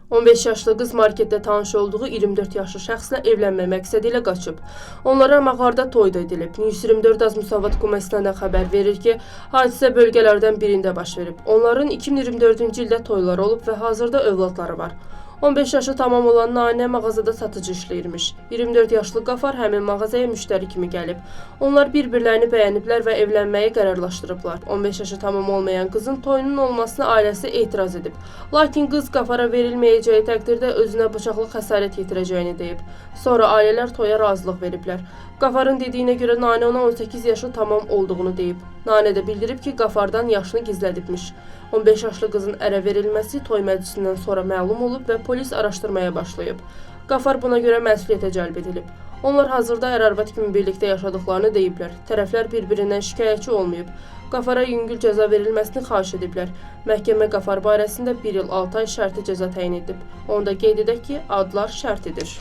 15 yaşlı qız marketdə tanış olduğu 24 yaşlı şəxslə evlənmək məqsədi ilə qaçıb. Onlara mağarada toy da edilib. News 24 az Müsavat Quməsindən xəbər verir ki, hadisə bölgələrdən birində baş verib. Onların 2024-cü ildə toyları olub və hazırda övladları var. 15 yaşı tamam olan Nanə mağazada satıcı işləyirmiş. 24 yaşlı Qafar həmin mağazaya müştəri kimi gəlib. Onlar bir-birlərini bəyəniblər və evlənməyi qərarlaşdırıblar. 15 yaşı tamam olmayan qızın toyunun olmasına ailəsi etiraz edib. Lakin qız Qafara verilməyəcəyi təqdirdə özünə bıçaqlı xəsarət yetirəcəyini deyib. Sonra ailələr toya razılıq veriblər. Qafarın dediyinə görə Nanə ona 18 yaşı tamam olduğunu deyib. Nanə də bildirib ki, Qafardan yaşını gizlədibmiş. 15 yaşlı qızın ərə verilməsi toy məclisindən sonra məlum olub və polis araşdırmaya başlayıb. Qafar buna görə məsuliyyətə cəlb edilib. Onlar hazırda ər-arvad kimi birlikdə yaşadıqlarını deyiblər. Tərəflər bir-birindən şikayətçi olmayıb. Qafara yüngül cəza verilməsini xahiş ediblər. Məhkəmə Qafar barəsində 1 il 6 ay şərti cəza təyin edib. Onda qeyd edək ki, adlar şərtidir.